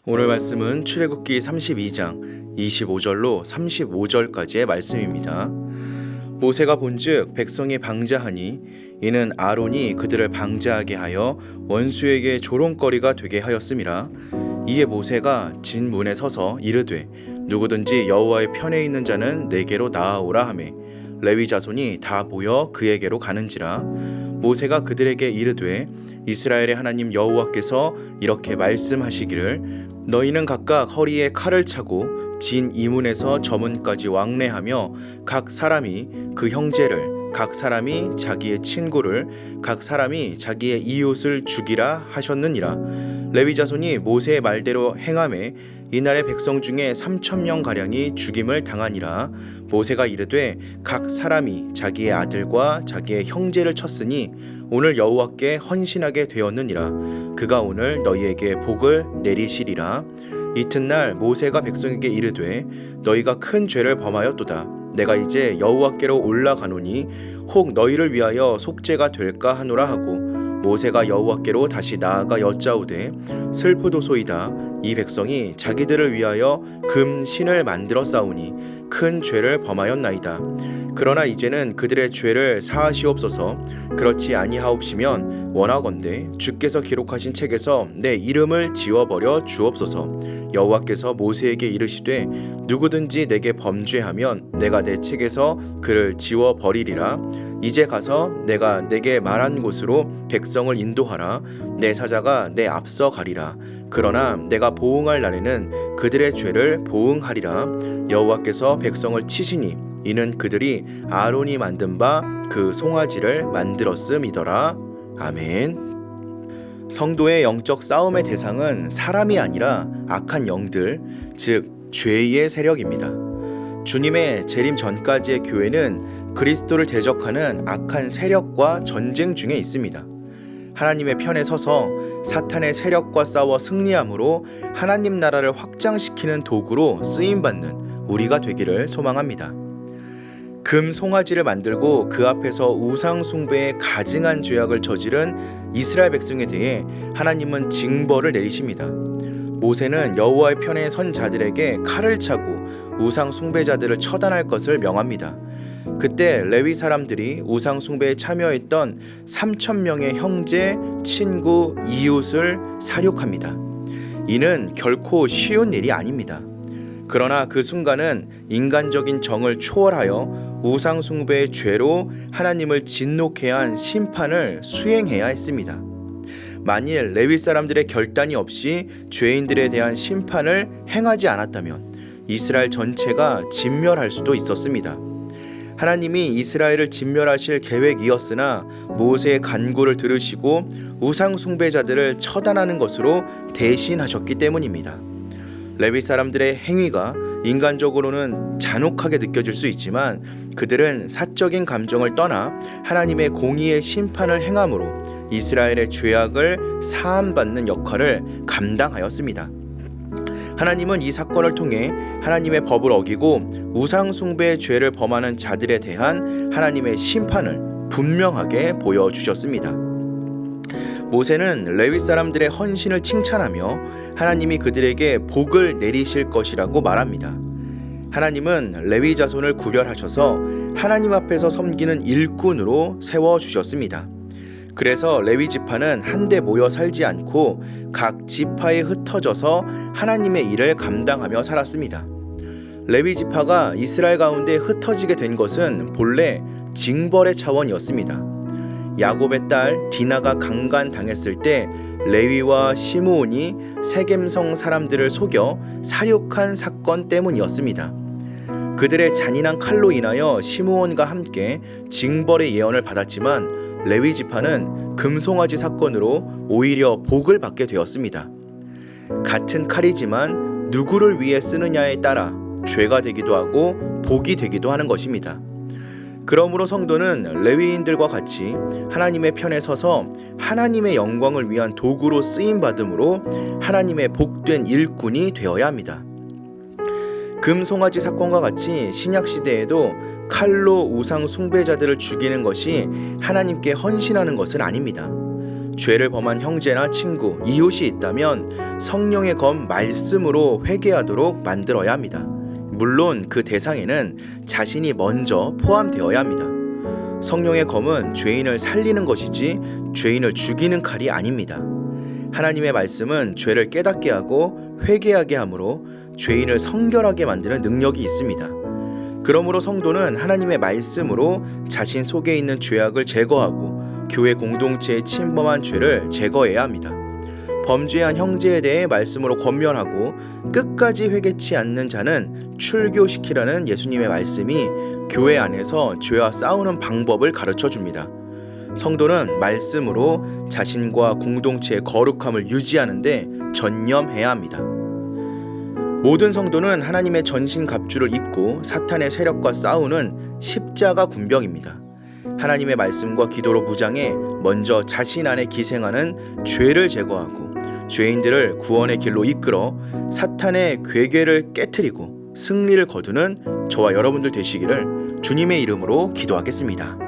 오늘 말씀은 출애굽기 32장 25절로 35절까지의 말씀입니다. 모세가 본즉 백성이 방자하니 이는 아론이 그들을 방자하게 하여 원수에게 조롱거리가 되게 하였음이라. 이에 모세가 진 문에 서서 이르되 누구든지 여호와의 편에 있는 자는 내게로 나아오라 하매 레위 자손이 다 모여 그에게로 가는지라. 모세가 그들에게 이르되 이스라엘의 하나님 여호와께서 이렇게 말씀하시기를 너희는 각각 허리에 칼을 차고 진 이문에서 저문까지 왕래하며 각 사람이 그 형제를, 각 사람이 자기의 친구를, 각 사람이 자기의 이웃을 죽이라 하셨느니라. 레위 자손이 모세의 말대로 행하매 이날의 백성 중에 3,000명 가량이 죽임을 당하니라. 모세가 이르되 각 사람이 자기의 아들과 자기의 형제를 쳤으니 오늘 여호와께 헌신하게 되었느니라. 그가 오늘 너희에게 복을 내리시리라. 이튿날 모세가 백성에게 이르되 너희가 큰 죄를 범하였도다. 내가 이제 여호와께로 올라가노니 혹 너희를 위하여 속죄가 될까 하노라 하고 모세가 여호와께로 다시 나아가 여짜오되 슬프도소이다. 이 백성이 자기들을 위하여 금 신을 만들어 싸우니 큰 죄를 범하였나이다. 그러나 이제는 그들의 죄를 사하시옵소서. 그렇지 아니하옵시면 원하건대 주께서 기록하신 책에서 내 이름을 지워버려 주옵소서. 여호와께서 모세에게 이르시되 누구든지 내게 범죄하면 내가 내 책에서 그를 지워버리리라. 이제 가서 내가 내게 말한 곳으로 백성을 인도하라. 내 사자가 내 앞서 가리라. 그러나 내가 보응할 날에는 그들의 죄를 보응하리라. 여호와께서 백성을 치시니 이는 그들이 아론이 만든 바 그 송아지를 만들었음이더라. 아멘. 성도의 영적 싸움의 대상은 사람이 아니라 악한 영들, 즉 죄의 세력입니다. 주님의 재림 전까지의 교회는 그리스도를 대적하는 악한 세력과 전쟁 중에 있습니다. 하나님의 편에 서서 사탄의 세력과 싸워 승리함으로 하나님 나라를 확장시키는 도구로 쓰임받는 우리가 되기를 소망합니다. 금 송아지를 만들고 그 앞에서 우상 숭배에 가증한 죄악을 저지른 이스라엘 백성에 대해 하나님은 징벌을 내리십니다. 모세는 여호와의 편에 선 자들에게 칼을 차고 우상 숭배자들을 처단할 것을 명합니다. 그때 레위 사람들이 우상 숭배에 참여했던 3,000명의 형제, 친구, 이웃을 살육합니다. 이는 결코 쉬운 일이 아닙니다. 그러나 그 순간은 인간적인 정을 초월하여 우상 숭배의 죄로 하나님을 진노케 한 심판을 수행해야 했습니다. 만일 레위 사람들의 결단이 없이 죄인들에 대한 심판을 행하지 않았다면 이스라엘 전체가 진멸할 수도 있었습니다. 하나님이 이스라엘을 진멸하실 계획이었으나 모세의 간구를 들으시고 우상 숭배자들을 처단하는 것으로 대신하셨기 때문입니다. 레위 사람들의 행위가 인간적으로는 잔혹하게 느껴질 수 있지만 그들은 사적인 감정을 떠나 하나님의 공의의 심판을 행함으로 이스라엘의 죄악을 사함받는 역할을 감당하였습니다. 하나님은 이 사건을 통해 하나님의 법을 어기고 우상 숭배의 죄를 범하는 자들에 대한 하나님의 심판을 분명하게 보여주셨습니다. 모세는 레위 사람들의 헌신을 칭찬하며 하나님이 그들에게 복을 내리실 것이라고 말합니다. 하나님은 레위 자손을 구별하셔서 하나님 앞에서 섬기는 일꾼으로 세워주셨습니다. 그래서 레위 지파는 한데 모여 살지 않고 각 지파에 흩어져서 하나님의 일을 감당하며 살았습니다. 레위 지파가 이스라엘 가운데 흩어지게 된 것은 본래 징벌의 차원이었습니다. 야곱의 딸 디나가 강간당했을 때 레위와 시므온이 세겜성 사람들을 속여 살육한 사건 때문이었습니다. 그들의 잔인한 칼로 인하여 시므온과 함께 징벌의 예언을 받았지만 레위 지파는 금송아지 사건으로 오히려 복을 받게 되었습니다. 같은 칼이지만 누구를 위해 쓰느냐에 따라 죄가 되기도 하고 복이 되기도 하는 것입니다. 그러므로 성도는 레위인들과 같이 하나님의 편에 서서 하나님의 영광을 위한 도구로 쓰임받음으로 하나님의 복된 일꾼이 되어야 합니다. 금송아지 사건과 같이 신약시대에도 칼로 우상 숭배자들을 죽이는 것이 하나님께 헌신하는 것은 아닙니다. 죄를 범한 형제나 친구, 이웃이 있다면 성령의 검 말씀으로 회개하도록 만들어야 합니다. 물론 그 대상에는 자신이 먼저 포함되어야 합니다. 성령의 검은 죄인을 살리는 것이지 죄인을 죽이는 칼이 아닙니다. 하나님의 말씀은 죄를 깨닫게 하고 회개하게 하므로 죄인을 성결하게 만드는 능력이 있습니다. 그러므로 성도는 하나님의 말씀으로 자신 속에 있는 죄악을 제거하고 교회 공동체에 침범한 죄를 제거해야 합니다. 범죄한 형제에 대해 말씀으로 권면하고 끝까지 회개치 않는 자는 출교시키라는 예수님의 말씀이 교회 안에서 죄와 싸우는 방법을 가르쳐 줍니다. 성도는 말씀으로 자신과 공동체의 거룩함을 유지하는 데 전념해야 합니다. 모든 성도는 하나님의 전신갑주를 입고 사탄의 세력과 싸우는 십자가 군병입니다. 하나님의 말씀과 기도로 무장해 먼저 자신 안에 기생하는 죄를 제거하고 죄인들을 구원의 길로 이끌어 사탄의 괴계를 깨트리고 승리를 거두는 저와 여러분들 되시기를 주님의 이름으로 기도하겠습니다.